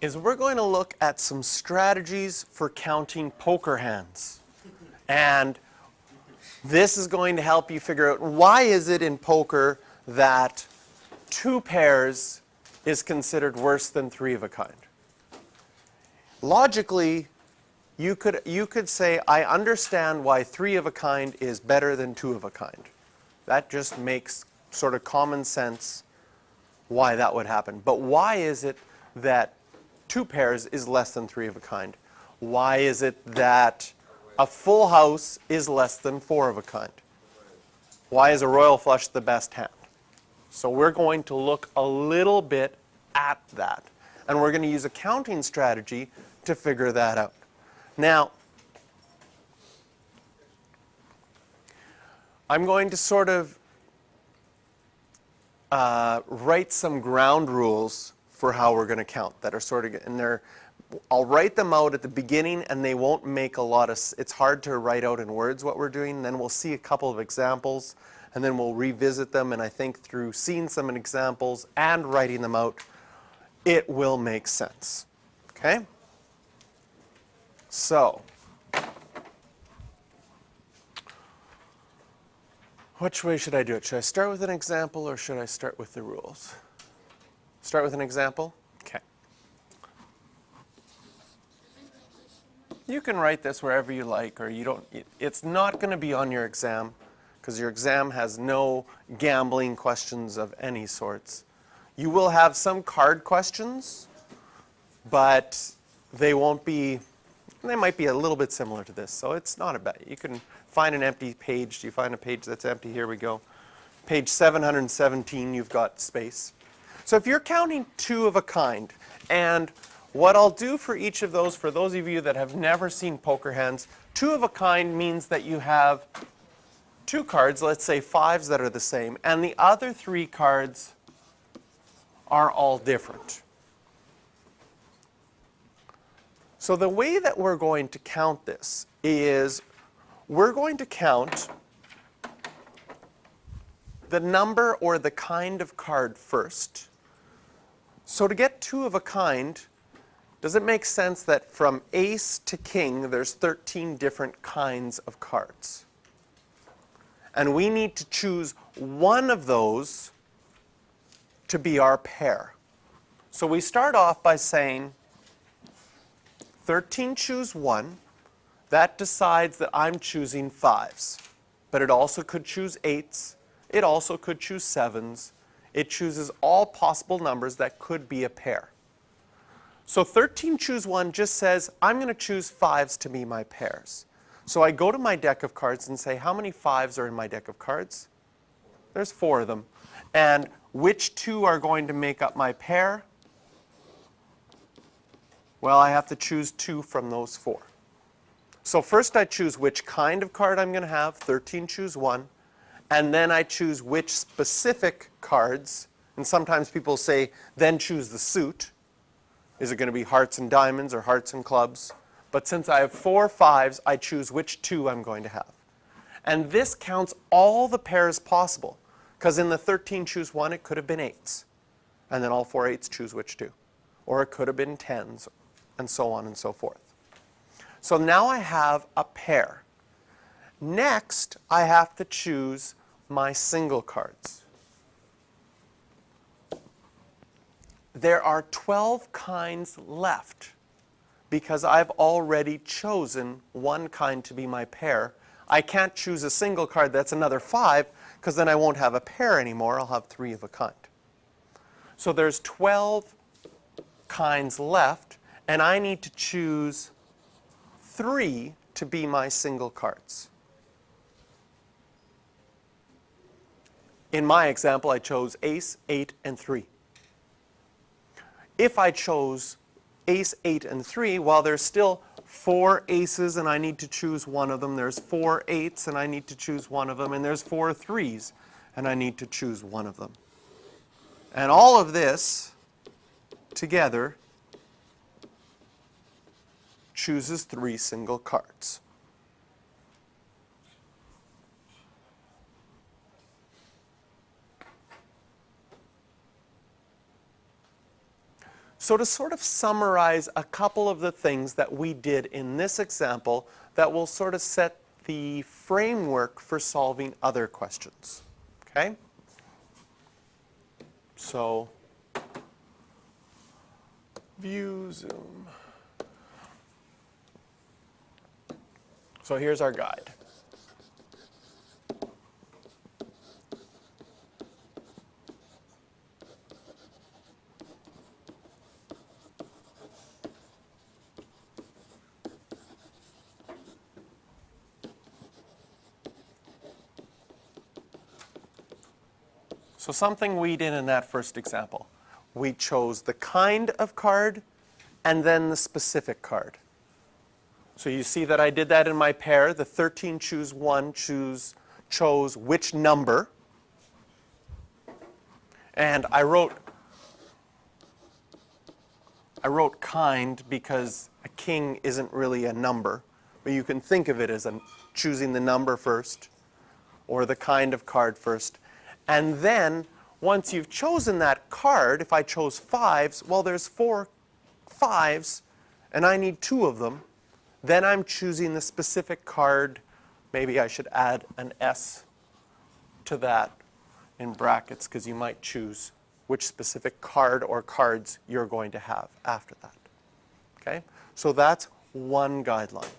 is we're going to look at some strategies for counting poker hands. And this is going to help you figure out why is it in poker that 2 pairs is considered worse than 3 of a kind. Logically, you could say, I understand why 3 of a kind is better than 2 of a kind. That just makes sort of common sense why that would happen. But why is it that 2 pairs is less than 3 of a kind? Why is it that a full house is less than 4 of a kind? Why is a royal flush the best hand? So we're going to look a little bit at that. And we're going to use a counting strategy to figure that out. Now, I'm going to sort of write some ground rules for how we're going to count that are sort of, and I'll write them out at the beginning, and they won't make a lot of, it's hard to write out in words what we're doing, and then we'll see a couple of examples, and then we'll revisit them, and I think through seeing some examples and writing them out, it will make sense. Okay? So, which way should I do it? Should I start with an example or should I start with the rules? Start with an example? Okay. You can write this wherever you like, or you don't. It's not going to be on your exam because your exam has no gambling questions of any sorts. You will have some card questions, but they won't be. They might be a little bit similar to this, so it's not a bad. You can find an empty page. Do you find a page that's empty? Here we go. Page 717, you've got space. So if you're counting 2 of a kind, and what I'll do for each of those, for those of you that have never seen poker hands, 2 of a kind means that you have 2 cards, let's say 5s that are the same, and the other 3 cards are all different. So the way that we're going to count this is we're going to count the number or the kind of card first. So to get 2 of a kind, does it make sense that from ace to king, there's 13 different kinds of cards? And we need to choose one of those to be our pair. So we start off by saying 13 choose 1. That decides that I'm choosing 5s. But it also could choose 8s. It also could choose 7s. It chooses all possible numbers that could be a pair. So 13 choose 1 just says, I'm going to choose 5s to be my pairs. So I go to my deck of cards and say, how many 5s are in my deck of cards? There's 4 of them. And which 2 are going to make up my pair? Well, I have to choose 2 from those 4. So first I choose which kind of card I'm going to have, 13 choose 1. And then I choose which specific cards. And sometimes people say, then choose the suit. Is it going to be hearts and diamonds or hearts and clubs? But since I have 4 5s, I choose which 2 I'm going to have. And this counts all the pairs possible. Because in the 13 choose 1, it could have been 8s. And then all 4 8s choose which 2. Or it could have been 10s, and so on and so forth. So now I have a pair. Next, I have to choose my single cards. There are 12 kinds left because I've already chosen one kind to be my pair. I can't choose a single card that's another 5 because then I won't have a pair anymore. I'll have 3 of a kind. So there's 12 kinds left, and I need to choose 3 to be my single cards. In my example, I chose ace, 8, and 3. If I chose ace, 8, and 3, well, there's still 4 aces, and I need to choose one of them. There's 4 8s, and I need to choose one of them. And there's 4 3s, and I need to choose one of them. And all of this together chooses 3 single cards. So to sort of summarize a couple of the things that we did in this example that will sort of set the framework for solving other questions. Okay? So, view, zoom. So here's our guide. So something we did in that first example. We chose the kind of card and then the specific card. So you see that I did that in my pair. The 13 choose 1 chose which number. And I wrote kind because a king isn't really a number. But you can think of it as choosing the number first or the kind of card first. And then, once you've chosen that card, if I chose 5s, well, there's 4 5s, and I need 2 of them. Then I'm choosing the specific card. Maybe I should add an S to that in brackets, because you might choose which specific card or cards you're going to have after that. Okay? So that's one guideline.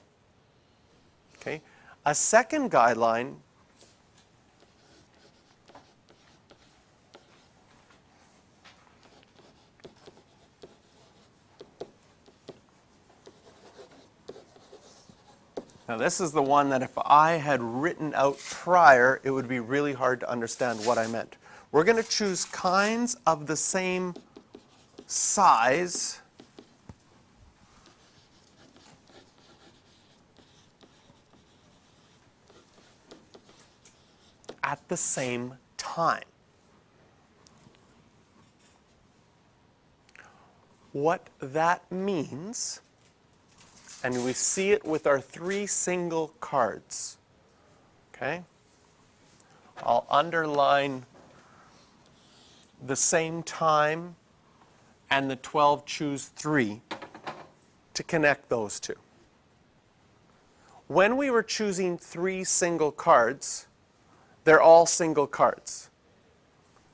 Okay? A second guideline Now this is the one that if I had written out prior, it would be really hard to understand what I meant. We're going to choose kinds of the same size at the same time. What that means, and we see it with our 3 single cards. Okay? I'll underline the same time and the 12 choose 3 to connect those two. When we were choosing 3 single cards, they're all single cards.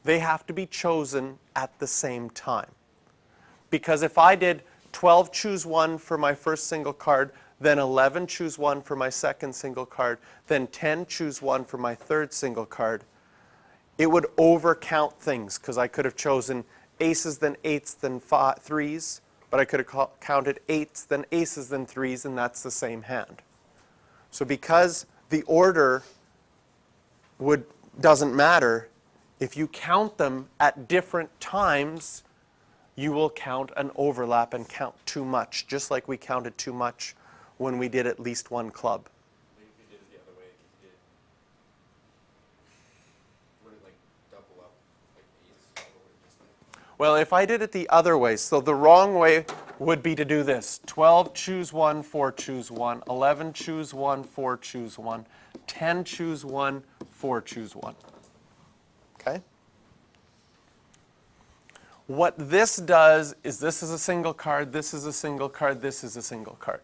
They have to be chosen at the same time. Because if I did 12 choose 1 for my first single card, then 11 choose 1 for my second single card, then 10 choose 1 for my third single card, it would overcount things, because I could have chosen aces, then 8s, then 3s, but I could have counted 8s, then aces, then 3s, and that's the same hand. So because the order doesn't matter, if you count them at different times, you will count an overlap and count too much, just like we counted too much when we did at least one club. Like if you did it the other way, would it like double up like eights, or would it just like... Well, if I did it the other way, so the wrong way would be to do this. 12 choose 1, 4 choose 1, 11 choose 1, 4 choose 1, 10 choose 1, 4 choose 1. Okay? What this does is this is a single card, this is a single card, this is a single card.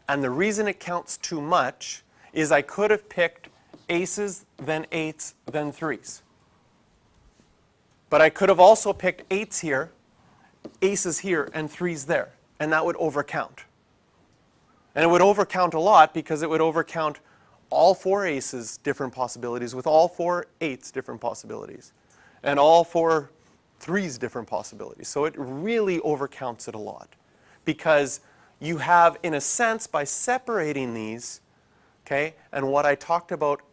And the reason it counts too much is I could have picked aces, then 8s, then 3s. But I could have also picked 8s here, aces here, and 3s there. And that would overcount. And it would overcount a lot because it would overcount all 4 aces different possibilities with all 4 8s different possibilities. And all 4 3s different possibilities. So it really overcounts it a lot. Because you have, in a sense, by separating these, okay, and what I talked about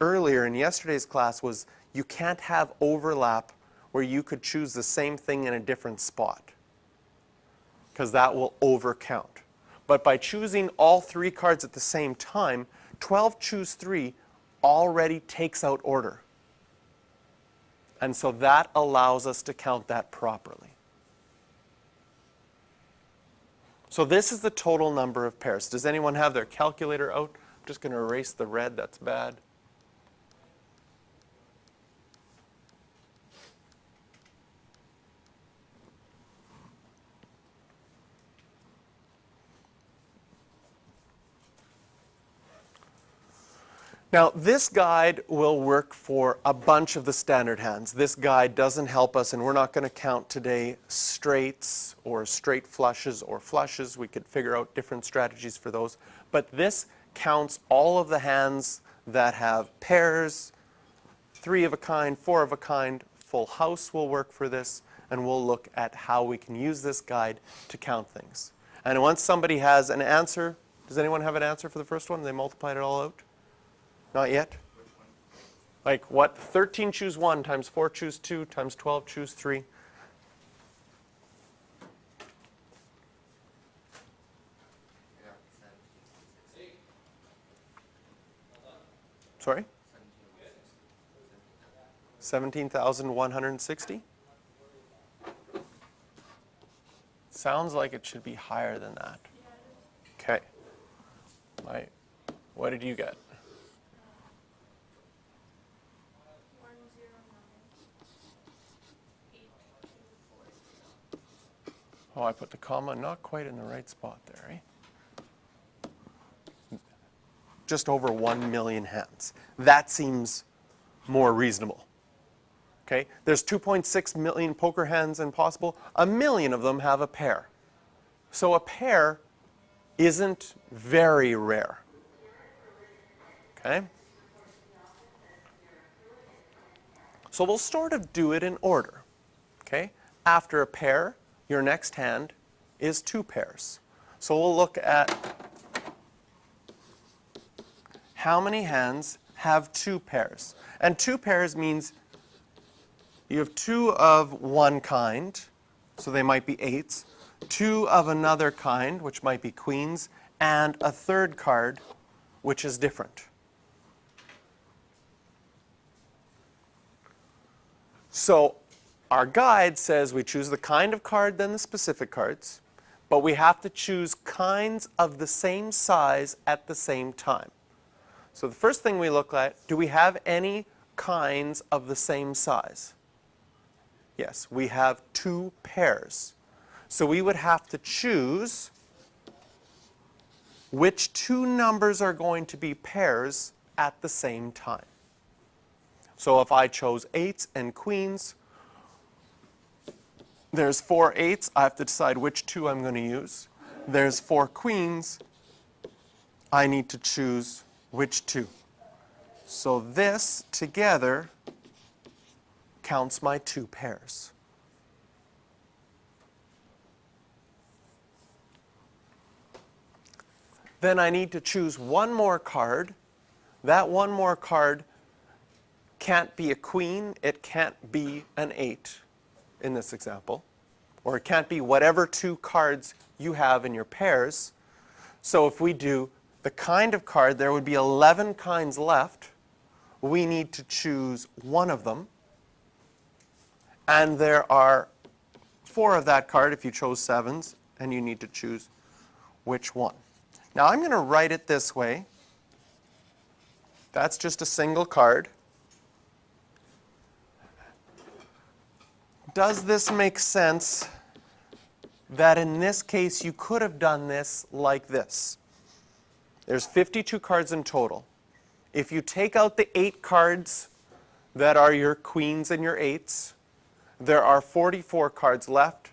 earlier in yesterday's class was you can't have overlap where you could choose the same thing in a different spot, because that will overcount. But by choosing all 3 cards at the same time, 12 choose 3 already takes out order. And so that allows us to count that properly. So this is the total number of pairs. Does anyone have their calculator out? I'm just going to erase the red, that's bad. Now, this guide will work for a bunch of the standard hands. This guide doesn't help us, and we're not going to count today straights or straight flushes or flushes. We could figure out different strategies for those. But this counts all of the hands that have pairs, 3 of a kind, 4 of a kind. Full house will work for this, and we'll look at how we can use this guide to count things. And once somebody has an answer, does anyone have an answer for the first one? They multiplied it all out? Not yet? Like what? 13 choose 1 times 4 choose 2 times 12 choose 3. Sorry? 17,160? Sounds like it should be higher than that. Okay. What did you get? 109,824. Oh, I put the comma not quite in the right spot there, eh? Just over 1 million hands. That seems more reasonable. Okay? There's 2.6 million poker hands impossible. 1 million of them have a pair. So a pair isn't very rare. Okay? So we'll sort of do it in order. Okay? After a pair, your next hand is 2 pairs. So we'll look at how many hands have 2 pairs. And 2 pairs means you have 2 of one kind, so they might be 8s, 2 of another kind, which might be queens, and a third card, which is different. So our guide says we choose the kind of card, then the specific cards, but we have to choose kinds of the same size at the same time. So the first thing we look at, do we have any kinds of the same size? Yes, we have 2 pairs. So we would have to choose which 2 numbers are going to be pairs at the same time. So if I chose 8s and queens, there's 4 8s. I have to decide which 2 I'm going to use. There's 4 queens. I need to choose which 2. So this together counts my 2 pairs. Then I need to choose one more card. That one more card can't be a queen, it can't be an 8 in this example, or it can't be whatever 2 cards you have in your pairs. So if we do the kind of card, there would be 11 kinds left. We need to choose one of them. And there are 4 of that card if you chose 7s, and you need to choose which one. Now I'm going to write it this way. That's just a single card. Does this make sense that in this case you could have done this like this? There's 52 cards in total. If you take out the 8 cards that are your queens and your 8s, there are 44 cards left.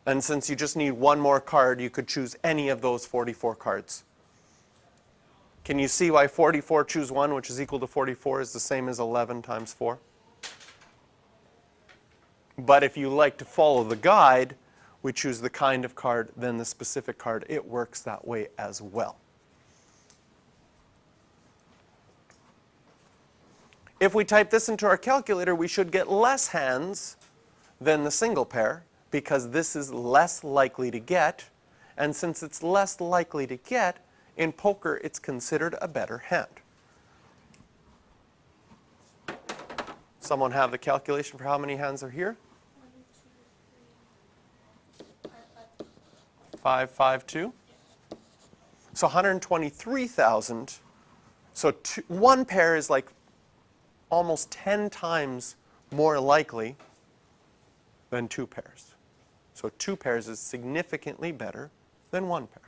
And since you just need one more card, you could choose any of those 44 cards. Can you see why 44 choose 1, which is equal to 44, is the same as 11 times 4? But if you like to follow the guide, we choose the kind of card, then the specific card. It works that way as well. If we type this into our calculator, we should get less hands than the single pair, because this is less likely to get. And since it's less likely to get, in poker it's considered a better hand. Someone have the calculation for how many hands are here? 552. So 123,000. So 1 pair is like almost 10 times more likely than 2 pairs. So 2 pairs is significantly better than 1 pair.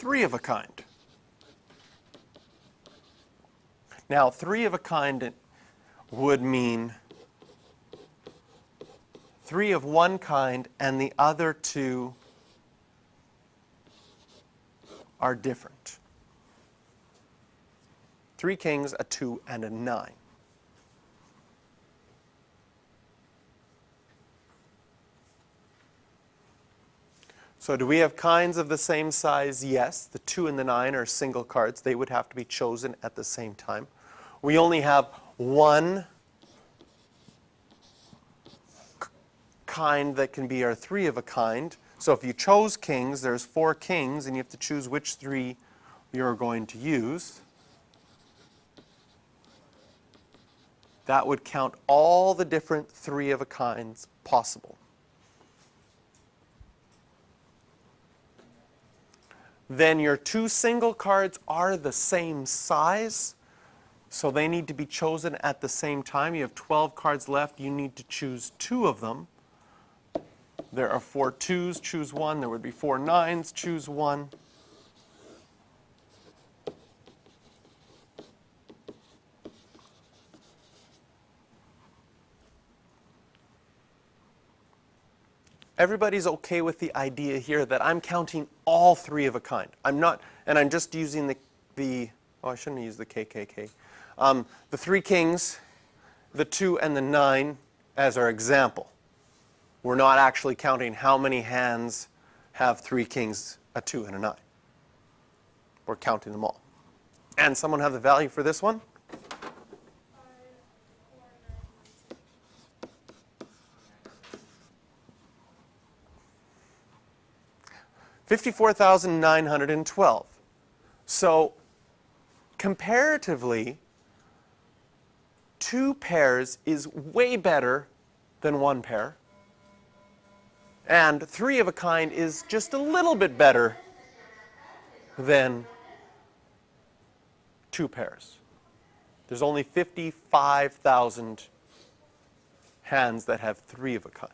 3 of a kind. Now, 3 of a kind would mean 3 of one kind and the other 2 are different. 3 kings, a 2, and a 9. So do we have kinds of the same size? Yes. The 2 and the 9 are single cards. They would have to be chosen at the same time. We only have one kind that can be our 3 of a kind. So if you chose kings, there's 4 kings, and you have to choose which 3 you're going to use. That would count all the different 3 of a kinds possible. Then your 2 single cards are the same size, so they need to be chosen at the same time. You have 12 cards left. You need to choose 2 of them. There are 4 2s, choose 1. There would be 4 9s, choose 1. Everybody's okay with the idea here that I'm counting all 3 of a kind. I'm not, and I'm just using oh, I shouldn't use the KKK. The 3 kings, the 2 and the 9 as our example. We're not actually counting how many hands have 3 kings, a 2, and a 9. We're counting them all. And someone have the value for this one? 54,912. So comparatively, 2 pairs is way better than 1 pair. And 3 of a kind is just a little bit better than 2 pairs. There's only 55,000 hands that have 3 of a kind.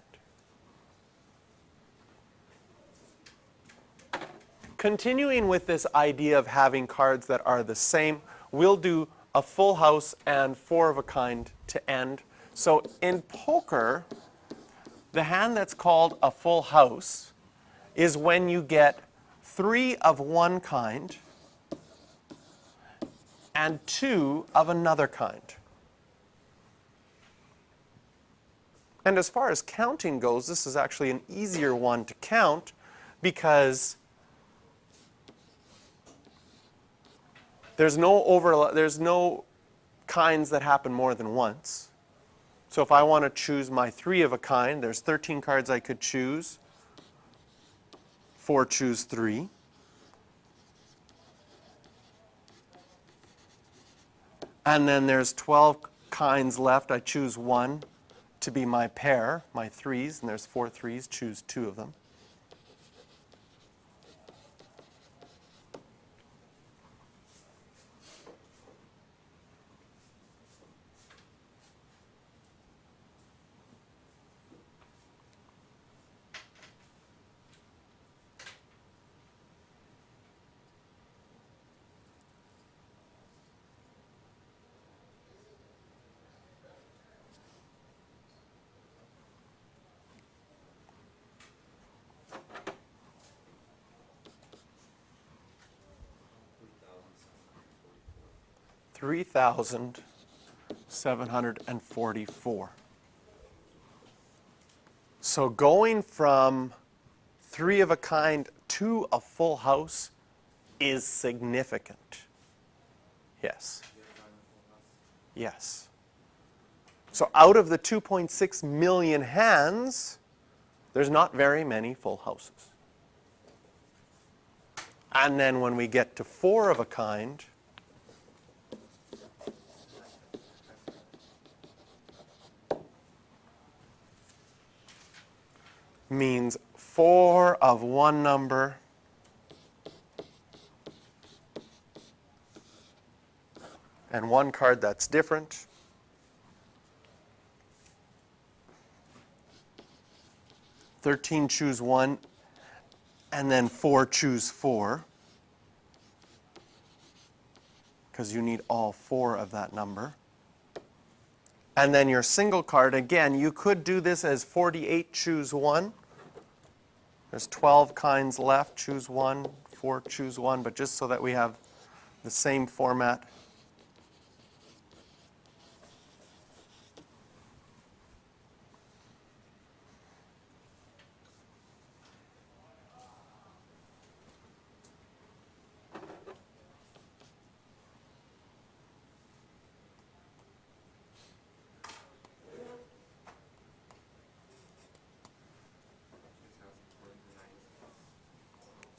Continuing with this idea of having cards that are the same, we'll do a full house and 4 of a kind to end. So in poker, the hand that's called a full house is when you get 3 of one kind and 2 of another kind. And as far as counting goes, this is actually an easier one to count because there's no kinds that happen more than once. So if I want to choose my 3 of a kind, there's 13 cards I could choose. 4 choose 3. And then there's 12 kinds left. I choose 1 to be my pair, my 3s, and there's 4 3s, choose 2 of them. $3,744. So going from 3 of a kind to a full house is significant. Yes. Yes. So out of the 2.6 million hands, there's not very many full houses. And then when we get to 4 of a kind, means 4 of one number and 1 card that's different. "13 choose 1, and then 4 choose 4. because you need all 4 of that number. And then your single card, again, you could do this as 48, choose 1. There's 12 kinds left, choose 1, 4, choose 1, but just so that we have the same format.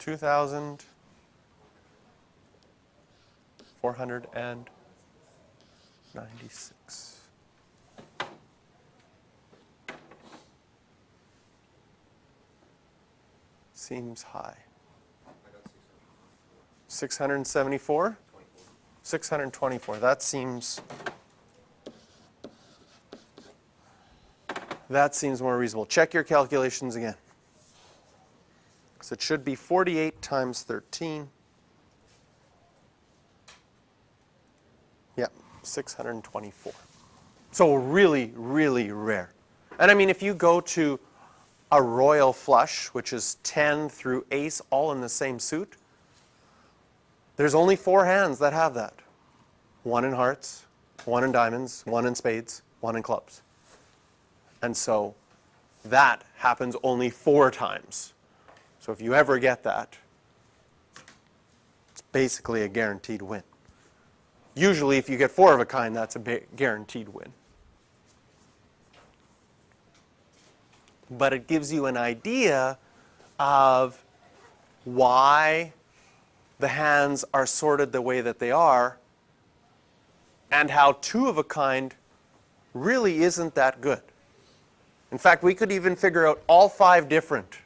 $2,496. Seems high. 674? 624. That seems more reasonable. Check your calculations again. So it should be 48 times 13. Yep, 624. So really, really rare. And I mean, if you go to a royal flush, which is 10 through ace, all in the same suit, there's only 4 hands that have that. 1 in hearts, 1 in diamonds, 1 in spades, 1 in clubs. And so that happens only 4 times. So if you ever get that, it's basically a guaranteed win. Usually if you get 4 of a kind, that's a guaranteed win. But it gives you an idea of why the hands are sorted the way that they are, and how 2 of a kind really isn't that good. In fact, we could even figure out all 5 different.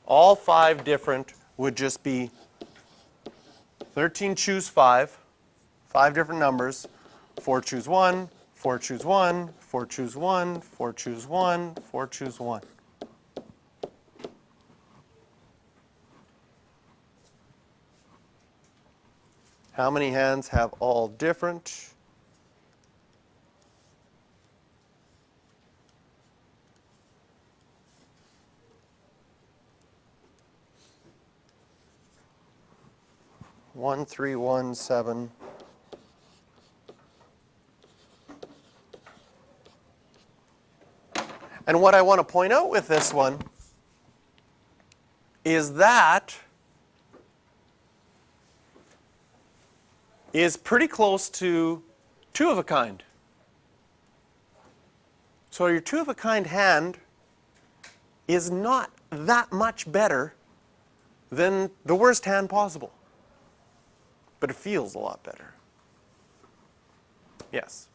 All 5 different would just be 13 choose 5, 5 different numbers, 4 choose 1, 4 choose 1, 4 choose 1, 4 choose 1, 4 choose 1. How many hands have all different? One, 3, 1, 7. And what I want to point out with this one is that is pretty close to 2 of a kind. So your 2 of a kind hand is not that much better than the worst hand possible. But it feels a lot better. Yes?